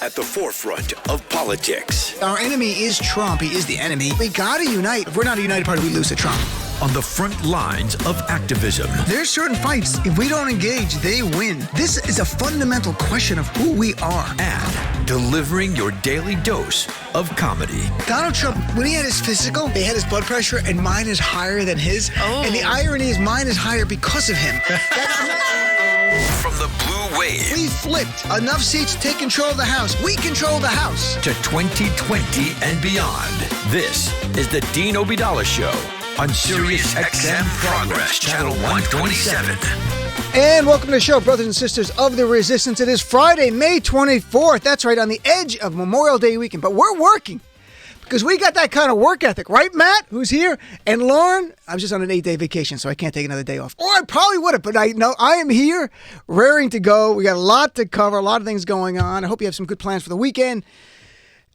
at the forefront of politics. Our enemy is Trump. He is the enemy. We gotta unite. If we're not a united party, we lose to Trump. On the front lines of activism. There's certain fights, if we don't engage, they win. This is a fundamental question of who we are. And delivering your daily dose of comedy. Donald Trump, when he had his physical, they had his blood pressure, and mine is higher than his. Oh. And the irony is mine is higher because of him. From the blue wave. We flipped. Enough seats to take control of the House. We control the House. To 2020 and beyond. This is the Dean Obeidallah Show on Sirius XM Progress, Channel 127. And welcome to the show, brothers and sisters of the resistance. It is Friday, May 24th. That's right, on the edge of Memorial Day weekend. But we're working because we got that kind of work ethic. Right, Matt, who's here? And Lauren, I was just on an 8-day vacation, so I can't take another day off. Or I probably would have, but I know I am here, raring to go. We got a lot to cover, a lot of things going on. I hope you have some good plans for the weekend.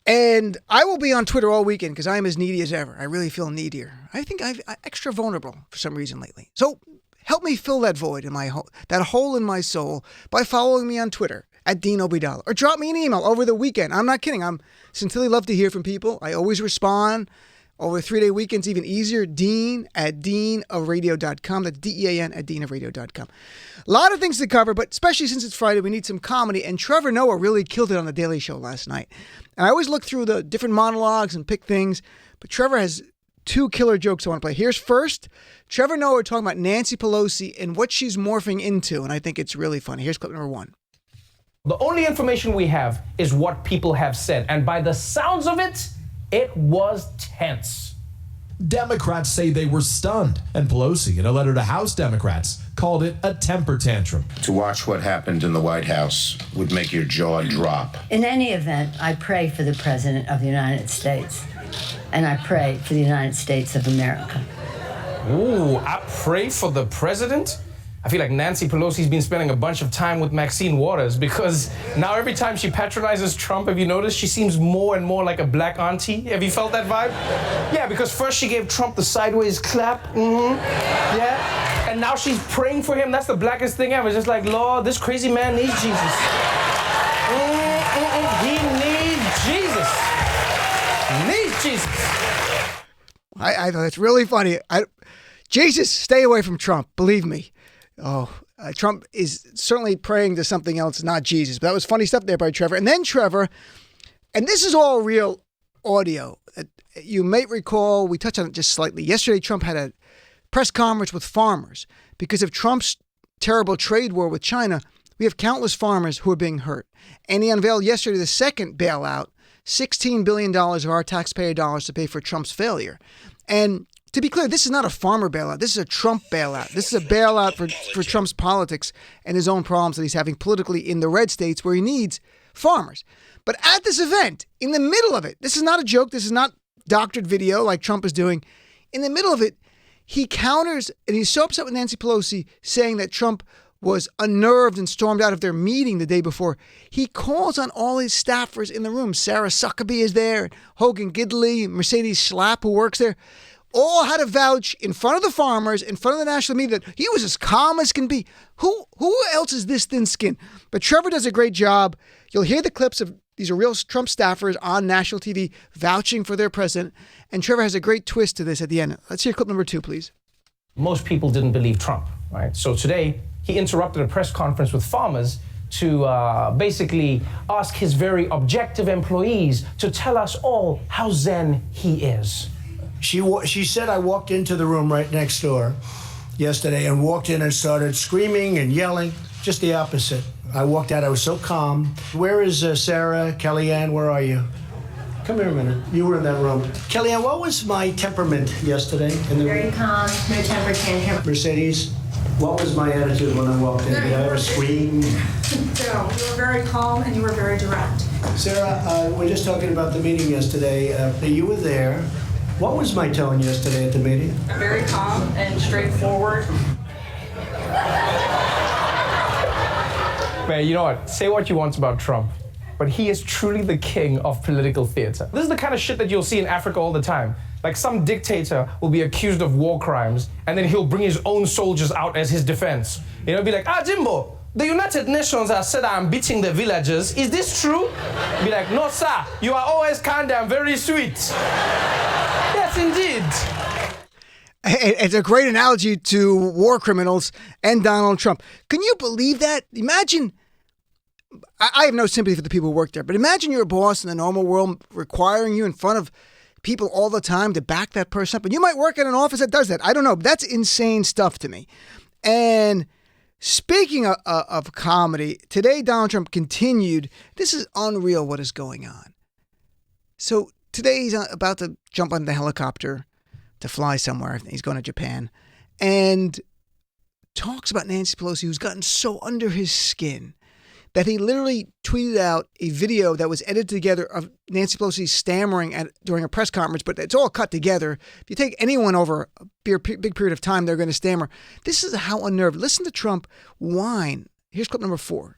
And I will be on Twitter all weekend because I am as needy as ever. I really feel needier. I think I'm extra vulnerable for some reason lately. So help me fill that void in my that hole in my soul by following me on Twitter at Dean Obeidallah, or drop me an email over the weekend. I'm not kidding. I'm sincerely love to hear from people. I always respond. Over 3-day weekends, even easier. Dean at deanofradio.com. That's DEAN at deanofradio.com. A lot of things to cover, but especially since it's Friday, we need some comedy. And Trevor Noah really killed it on The Daily Show last night. And I always look through the different monologues and pick things, but Trevor has two killer jokes I want to play. Here's first, Trevor Noah talking about Nancy Pelosi and what she's morphing into, and I think it's really funny. Here's clip number one. The only information we have is what people have said, and by the sounds of it, it was tense. Democrats say they were stunned, and Pelosi, in a letter to House Democrats, called it a temper tantrum. To watch what happened in the White House would make your jaw drop. In any event, I pray for the President of the United States, and I pray for the United States of America. Ooh, I pray for the president? I feel like Nancy Pelosi's been spending a bunch of time with Maxine Waters, because now every time she patronizes Trump, have you noticed, she seems more and more like a black auntie? Have you felt that vibe? Yeah, because first she gave Trump the sideways clap, yeah, and now she's praying for him. That's the blackest thing ever. It's just like, Lord, this crazy man needs Jesus. He needs Jesus. Needs Jesus. I thought that's really funny. Jesus, stay away from Trump, believe me. Trump is certainly praying to something else, not Jesus. But that was funny stuff there by Trevor. And then Trevor, and this is all real audio. You may recall, we touched on it just slightly. Yesterday, Trump had a press conference with farmers. Because of Trump's terrible trade war with China, we have countless farmers who are being hurt. And he unveiled yesterday the second bailout, $16 billion of our taxpayer dollars to pay for Trump's failure. And to be clear, this is not a farmer bailout. This is a Trump bailout. This is a bailout for Trump's politics and his own problems that he's having politically in the red states where he needs farmers. But at this event, in the middle of it, this is not a joke. This is not doctored video like Trump is doing. In the middle of it, he counters, and he's so upset with Nancy Pelosi, saying that Trump was unnerved and stormed out of their meeting the day before. He calls on all his staffers in the room. Sarah Huckabee is there, Hogan Gidley, Mercedes Schlapp, who works there. All had to vouch in front of the farmers, in front of the national media, that he was as calm as can be. Who else is this thin skin? But Trevor does a great job. You'll hear the clips of these are real Trump staffers on national TV vouching for their president. And Trevor has a great twist to this at the end. Let's hear clip number 2, please. Most people didn't believe Trump, right? So today, he interrupted a press conference with farmers to basically ask his very objective employees to tell us all how zen he is. She said I walked into the room right next door yesterday and walked in and started screaming and yelling. Just the opposite. I walked out, I was so calm. Where is Sarah, Kellyanne, where are you? Come here a minute. You were in that room. Kellyanne, what was my temperament yesterday? Very calm, no temper tantrum. Mercedes, what was my attitude when I walked in? Did I ever scream? No, you were very calm and you were very direct. Sarah, we're just talking about the meeting yesterday. You were there. What was my tone yesterday at the meeting? Very calm and straightforward. Man, you know what? Say what you want about Trump, but he is truly the king of political theater. This is the kind of shit that you'll see in Africa all the time. Like some dictator will be accused of war crimes, and then he'll bring his own soldiers out as his defense. You know, be like, Jimbo, the United Nations has said I'm beating the villagers. Is this true? Be like, no, sir. You are always kind and very sweet. Yes, indeed. It's a great analogy to war criminals and Donald Trump. Can you believe that? Imagine, I have no sympathy for the people who work there, but imagine you're a boss in the normal world requiring you in front of people all the time to back that person up. And you might work in an office that does that. I don't know. But that's insane stuff to me. And speaking of comedy, today Donald Trump continued. This is unreal what is going on. So today he's about to jump on the helicopter to fly somewhere. He's going to Japan and talks about Nancy Pelosi, who's gotten so under his skin that he literally tweeted out a video that was edited together of Nancy Pelosi stammering during a press conference, but it's all cut together. If you take anyone over a big period of time, they're going to stammer. This is how unnerved. Listen to Trump whine. Here's clip number 4.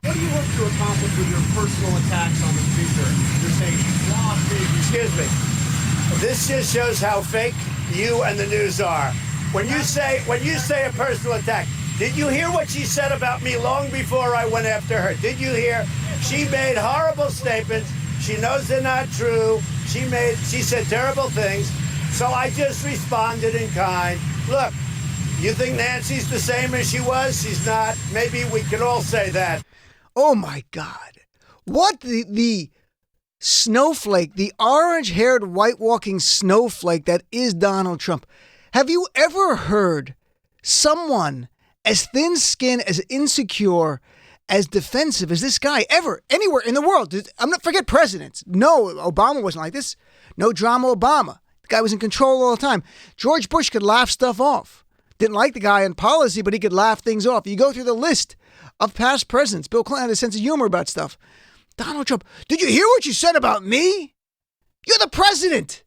What do you hope to accomplish with your personal attacks on the speaker? You're saying law speak. Excuse me. This just shows how fake you and the news are. When you say a personal attack, did you hear what she said about me long before I went after her? Did you hear? She made horrible statements. She knows they're not true. She said terrible things. So I just responded in kind. Look, you think Nancy's the same as she was? She's not. Maybe we can all say that. Oh my God. What the snowflake, the orange-haired, white-walking snowflake that is Donald Trump. Have you ever heard someone as thin-skinned, as insecure, as defensive as this guy ever, anywhere in the world? Forget presidents. No, Obama wasn't like this. No drama Obama. The guy was in control all the time. George Bush could laugh stuff off. Didn't like the guy in policy, but he could laugh things off. You go through the list of past presidents. Bill Clinton had a sense of humor about stuff. Donald Trump, did you hear what you said about me? You're the president.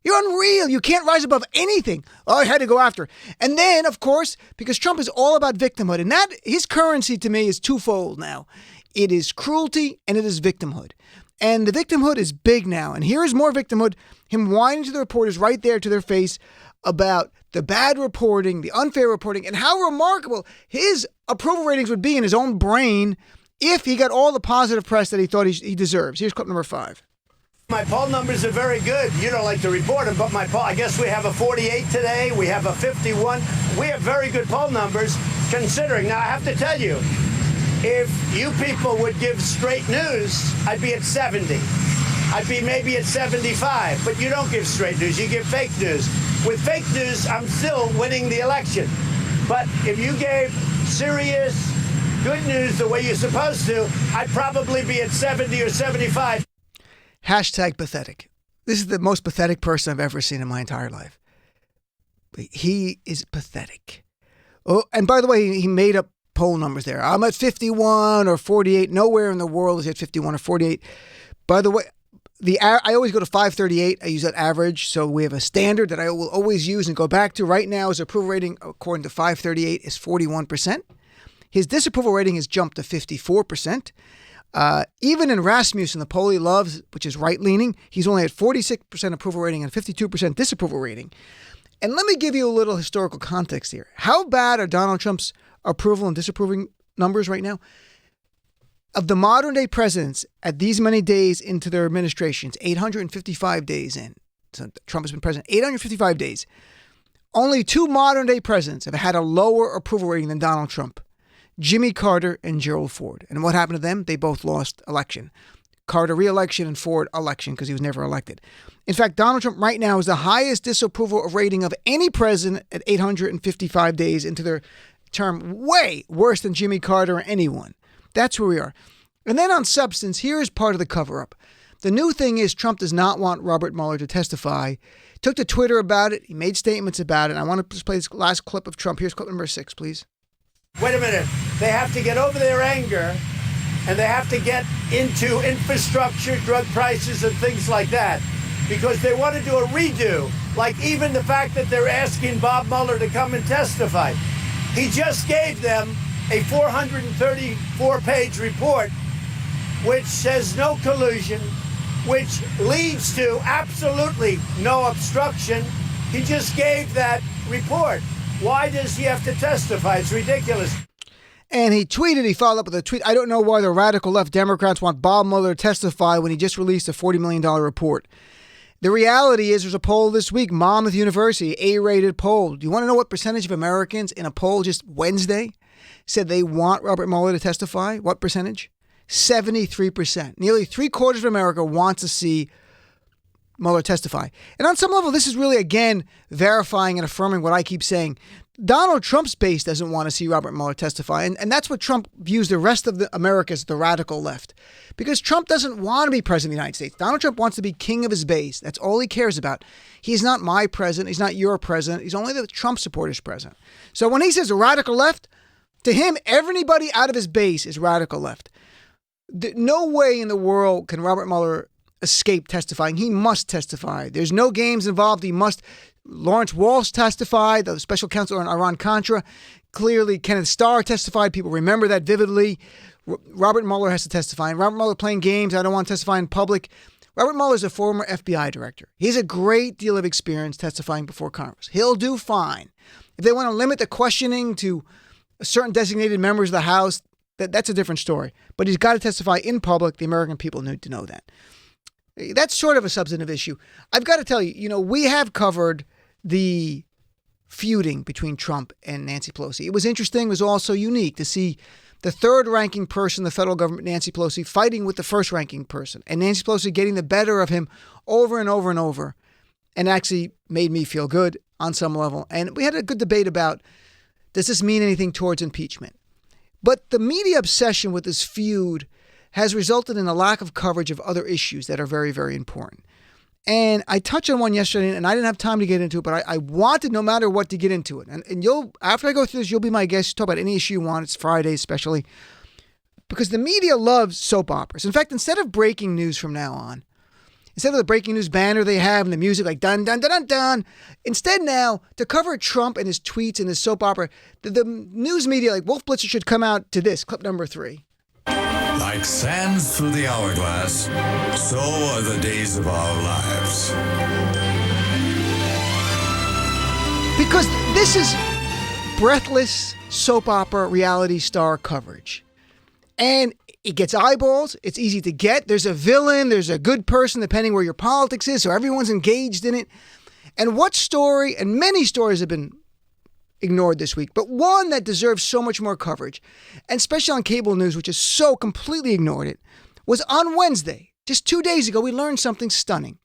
You're unreal. You can't rise above anything. Oh, I had to go after. And then, of course, because Trump is all about victimhood, and that his currency to me is twofold now. It is cruelty and it is victimhood. And the victimhood is big now. And here is more victimhood, him whining to the reporters right there to their face about the bad reporting, the unfair reporting, and how remarkable his approval ratings would be in his own brain if he got all the positive press that he thought he deserves. Here's clip number 5. My poll numbers are very good. You don't like to report them, but my poll, I guess we have a 48 today. We have a 51. We have very good poll numbers considering. Now, I have to tell you, if you people would give straight news, I'd be at 70. I'd be maybe at 75. But you don't give straight news. You give fake news. With fake news, I'm still winning the election. But if you gave serious, good news the way you're supposed to, I'd probably be at 70 or 75. Hashtag pathetic. This is the most pathetic person I've ever seen in my entire life. He is pathetic. Oh, and by the way, he made up poll numbers there. I'm at 51 or 48. Nowhere in the world is he at 51 or 48. By the way, I always go to 538. I use that average. So we have a standard that I will always use and go back to. Right now, his approval rating, according to 538, is 41%. His disapproval rating has jumped to 54%. Even in Rasmussen, the poll he loves, which is right-leaning, he's only at 46% approval rating and 52% disapproval rating. And let me give you a little historical context here. How bad are Donald Trump's approval and disapproving numbers right now? Of the modern-day presidents at these many days into their administrations, 855 days in, so Trump has been president 855 days, only 2 modern-day presidents have had a lower approval rating than Donald Trump. Jimmy Carter and Gerald Ford. And what happened to them? They both lost election. Carter re-election and Ford election because he was never elected. In fact, Donald Trump right now is the highest disapproval rating of any president at 855 days into their term, way worse than Jimmy Carter or anyone. That's where we are. And then on substance, here is part of the cover-up. The new thing is Trump does not want Robert Mueller to testify. Took to Twitter about it. He made statements about it. I want to just play this last clip of Trump. Here's clip number 6, please. Wait a minute. They have to get over their anger, and they have to get into infrastructure, drug prices, and things like that, because they want to do a redo, like even the fact that they're asking Bob Mueller to come and testify. He just gave them a 434-page report, which says no collusion, which leads to absolutely no obstruction. He just gave that report. Why does he have to testify? It's ridiculous. And he followed up with a tweet, I don't know why the radical left Democrats want Bob Mueller to testify when he just released a $40 million report. The reality is there's a poll this week, Monmouth University, A-rated poll. Do you want to know what percentage of Americans in a poll just Wednesday said they want Robert Mueller to testify? What percentage? 73%. Nearly 3/4 of America wants to see Mueller testify. And on some level, this is really, again, verifying and affirming what I keep saying. Donald Trump's base doesn't want to see Robert Mueller testify. And that's what Trump views the rest of America as, the radical left. Because Trump doesn't want to be president of the United States. Donald Trump wants to be king of his base. That's all he cares about. He's not my president. He's not your president. He's only the Trump supporters president. So when he says radical left, to him, everybody out of his base is radical left. No way in the world can Robert Mueller escape testifying. He must testify. There's no games involved. He must. Lawrence Walsh testified, the special counsel on Iran-Contra. Clearly, Kenneth Starr testified. People remember that vividly. Robert Mueller has to testify. And Robert Mueller playing games. I don't want to testify in public. Robert Mueller is a former FBI director. He has a great deal of experience testifying before Congress. He'll do fine. If they want to limit the questioning to certain designated members of the House, that's a different story. But he's got to testify in public. The American people need to know that. That's sort of a substantive issue. I've got to tell you, we have covered the feuding between Trump and Nancy Pelosi. It was interesting. It was also unique to see the third-ranking person in the federal government, Nancy Pelosi, fighting with the first-ranking person. And Nancy Pelosi getting the better of him over and over and over. And actually made me feel good on some level. And we had a good debate about, does this mean anything towards impeachment? But the media obsession with this feud has resulted in a lack of coverage of other issues that are very, very important. And I touched on one yesterday, and I didn't have time to get into it, but I wanted, no matter what, to get into it. And you'll, after I go through this, you'll be my guest. Talk about any issue you want. It's Friday especially. Because the media loves soap operas. In fact, instead of breaking news from now on, instead of the breaking news banner they have and the music like dun, dun, dun, dun, dun, instead now, to cover Trump and his tweets and his soap opera, the news media like Wolf Blitzer should come out to this, clip number 3. Like sands through the hourglass, so are the days of our lives. Because this is breathless soap opera reality star coverage. And it gets eyeballs. It's easy to get. There's a villain. There's a good person, depending where your politics is. So everyone's engaged in it. And what story, and many stories have been ignored this week, but one that deserves so much more coverage, and especially on cable news, which has so completely ignored it, was on Wednesday. Just 2 days ago, we learned something stunning.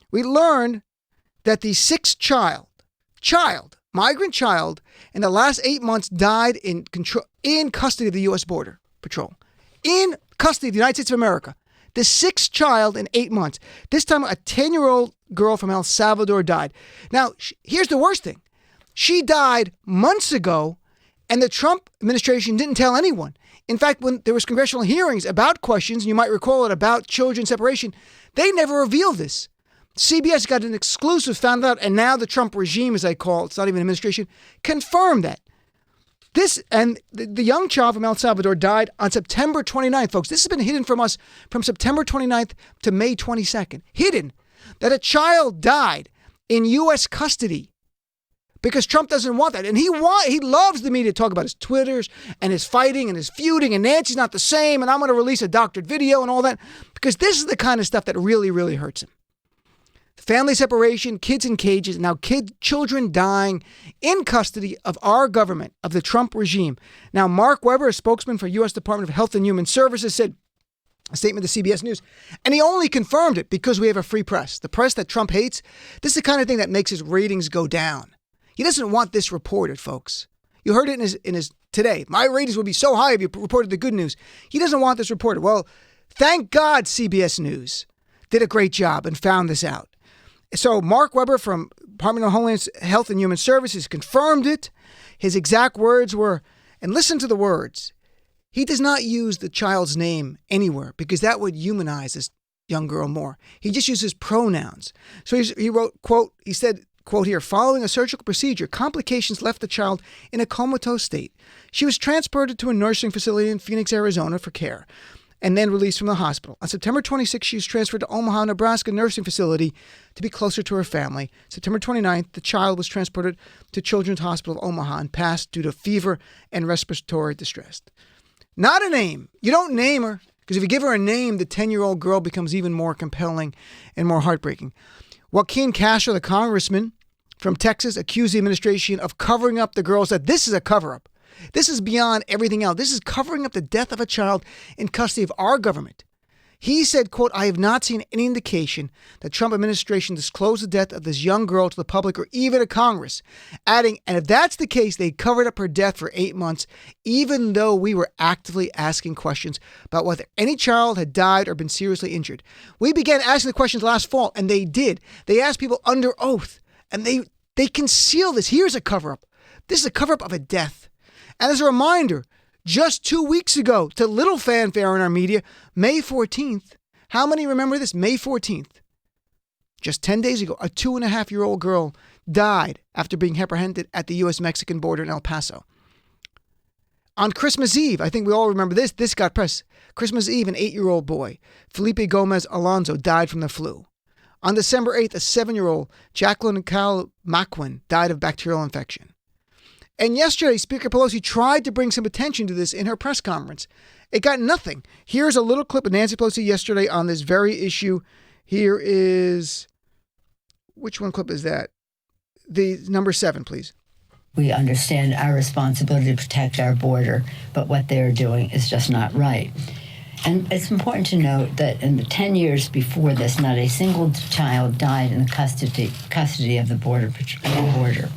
We learned that the sixth migrant child, in the last 8 months died in custody of the U.S. Border Patrol. In custody of the United States of America. The sixth child in 8 months. This time, a 10-year-old girl from El Salvador died. Now, here's the worst thing. She died months ago, and the Trump administration didn't tell anyone. In fact, when there was congressional hearings about questions, and you might recall it, about children separation, they never revealed this. CBS got an exclusive, found out, and now the Trump regime, as I call it, it's not even administration, confirmed that. This, and the young child from El Salvador died on September 29th, folks. This has been hidden from us from September 29th to May 22nd. Hidden. That a child died in U.S. custody. Because Trump doesn't want that. And he loves the media to talk about his Twitters and his fighting and his feuding and Nancy's not the same and I'm going to release a doctored video and all that. Because this is the kind of stuff that really, really hurts him. Family separation, kids in cages, now children dying in custody of our government, of the Trump regime. Now, Mark Weber, a spokesman for U.S. Department of Health and Human Services, said a statement to CBS News, and he only confirmed it because we have a free press. The press that Trump hates, this is the kind of thing that makes his ratings go down. He doesn't want this reported, folks. You heard it in his today. My ratings would be so high if you reported the good news. He doesn't want this reported. Well, thank God CBS News did a great job and found this out. So Mark Weber from Department of Homeland Health and Human Services confirmed it. His exact words were, and listen to the words, he does not use the child's name anywhere because that would humanize this young girl more. He just uses pronouns. So he wrote, quote, he said, quote here, following a surgical procedure, complications left the child in a comatose state. She was transported to a nursing facility in Phoenix, Arizona for care. and then released from the hospital. On September 26, she was transferred to Omaha, Nebraska nursing facility to be closer to her family. September 29th, the child was transported to Children's Hospital of Omaha and passed due to fever and respiratory distress. Not a name. You don't name her, because if you give her a name, the 10-year-old girl becomes even more compelling and more heartbreaking. Joaquin Castro, the congressman from Texas, accused the administration of covering up the girl, said this is a cover-up. This is beyond everything else. This is covering up the death of a child in custody of our government. He said, quote, I have not seen any indication that Trump administration disclosed the death of this young girl to the public or even to Congress, adding, and if that's the case, they covered up her death for 8 months, even though we were actively asking questions about whether any child had died or been seriously injured. We began asking the questions last fall, and they did. They asked people under oath, and they conceal this. Here's a cover-up. This is a cover-up of a death. And as a reminder, just 2 weeks ago, to little fanfare in our media, May 14th, how many remember this? May 14th, just 10 days ago, a 2.5-year-old girl died after being apprehended at the U.S.-Mexican border in El Paso. On Christmas Eve, I think we all remember this. This got press. Christmas Eve, an 8-year-old boy, Felipe Gomez Alonso, died from the flu. On December 8th, a 7-year-old, Jacqueline Cal Maquin, died of bacterial infection. And yesterday, Speaker Pelosi tried to bring some attention to this in her press conference. It got nothing. Here's a little clip of Nancy Pelosi yesterday on this very issue. Here is, which one clip is that? The number 7, please. We understand our responsibility to protect our border, but what they're doing is just not right. And it's important to note that in the 10 years before this, not a single child died in the custody of the border.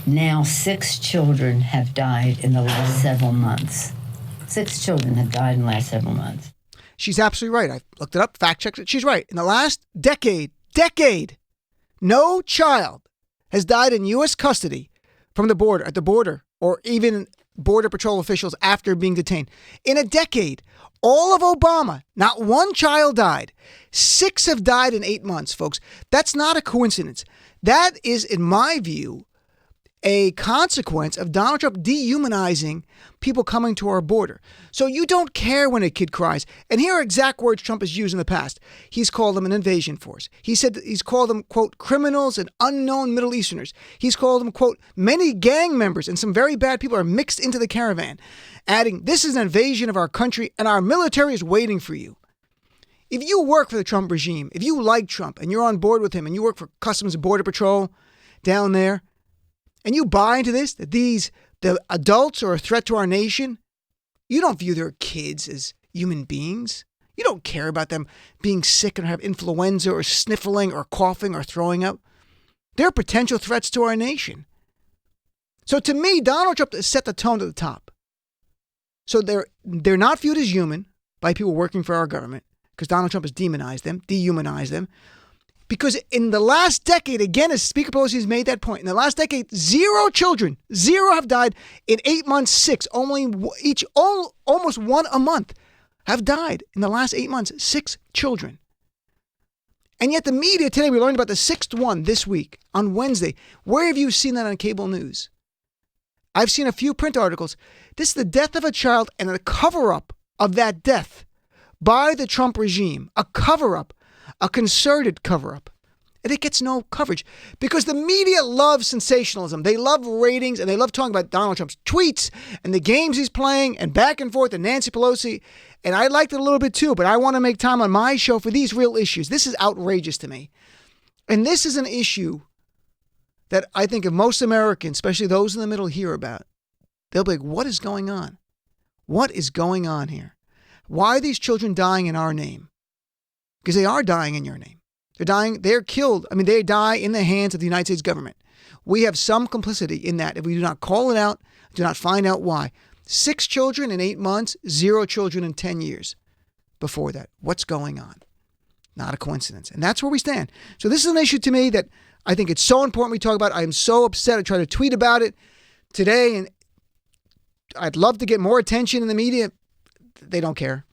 Now 6 children have died in the last several months. 6 children have died in the last several months. She's absolutely right. I looked it up, fact-checked it. She's right. In the last decade, no child has died in U.S. custody from the border, at the border, or even Border Patrol officials after being detained. In a decade, all of Obama, not one child died. 6 have died in 8 months, folks. That's not a coincidence. That is, in my view, a consequence of Donald Trump dehumanizing people coming to our border. So you don't care when a kid cries. And here are exact words Trump has used in the past. He's called them an invasion force. He said he's called them, quote, criminals and unknown Middle Easterners. He's called them, quote, many gang members and some very bad people are mixed into the caravan, adding, this is an invasion of our country and our military is waiting for you. If you work for the Trump regime, if you like Trump and you're on board with him and you work for Customs and Border Patrol down there, and you buy into this, that the adults are a threat to our nation, you don't view their kids as human beings. You don't care about them being sick and have influenza or sniffling or coughing or throwing up. They're potential threats to our nation. So to me, Donald Trump has set the tone to the top. So they're not viewed as human by people working for our government because Donald Trump has demonized them, dehumanized them. Because in the last decade, again, as Speaker Pelosi has made that point, in the last decade, 0 children, 0 have died. In 8 months, 6, almost 1 a month have died. In the last 8 months, 6 children. And yet the media today, we learned about the 6th one this week on Wednesday. Where have you seen that on cable news? I've seen a few print articles. This is the death of a child and a cover-up of that death by the Trump regime. A cover-up. A concerted cover-up. And it gets no coverage because the media loves sensationalism. They love ratings and they love talking about Donald Trump's tweets and the games he's playing and back and forth and Nancy Pelosi. And I liked it a little bit too, but I want to make time on my show for these real issues. This is outrageous to me. And this is an issue that I think if most Americans, especially those in the middle, hear about, they'll be like, what is going on? What is going on here? Why are these children dying in our name? Because they are dying in your name. They're dying, they're killed. I mean, they die in the hands of the United States government. We have some complicity in that if we do not call it out, do not find out why. 6 children in 8 months, 0 children in 10 years before that. What's going on? Not a coincidence. And that's where we stand. So this is an issue to me that I think it's so important we talk about. I am so upset. I try to tweet about it today, and I'd love to get more attention in the media. They don't care.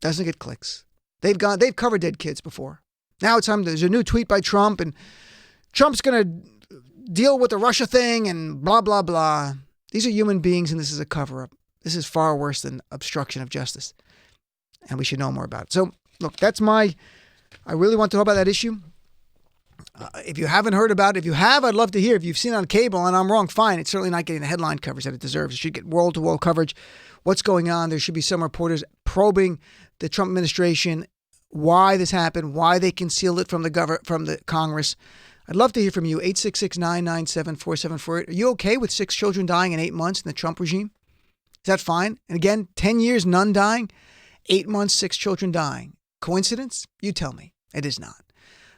Doesn't get clicks. They've covered dead kids before. Now it's time. There's a new tweet by Trump, and Trump's going to deal with the Russia thing and blah, blah, blah. These are human beings, and this is a cover-up. This is far worse than obstruction of justice. and we should know more about it. So, look, I really want to talk about that issue. If you haven't heard about it, if you have, I'd love to hear. If you've seen it on cable and I'm wrong, fine. It's certainly not getting the headline coverage that it deserves. It should get wall-to-wall coverage. What's going on? There should be some reporters probing the Trump administration, why this happened, why they concealed it from the Congress. I'd love to hear from you. 866-997-4748. Are you okay with 6 children dying in 8 months in the Trump regime? Is that fine? And again, 10 years, none dying. 8 months, 6 children dying. Coincidence? You tell me. It is not.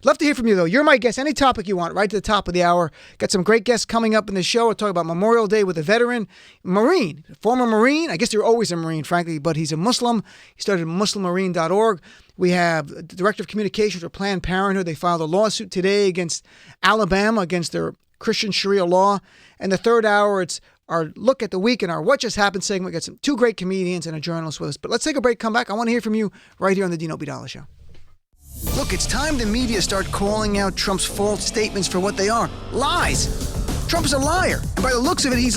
Love to hear from you, though. You're my guest. Any topic you want, right to the top of the hour. Got some great guests coming up in the show. We'll talk about Memorial Day with a veteran, Marine, former Marine. I guess you're always a Marine, frankly, but he's a Muslim. He started MuslimMarine.org. We have the Director of Communications for Planned Parenthood. They filed a lawsuit today against Alabama, against their Christian Sharia law. And the third hour, it's our look at the week and our What Just Happened segment. We got 2 great comedians and a journalist with us. But let's take a break, come back. I want to hear from you right here on the Dino Bidala Show. Look, it's time the media start calling out Trump's false statements for what they are. Lies. Trump is a liar. And by the looks of it, he's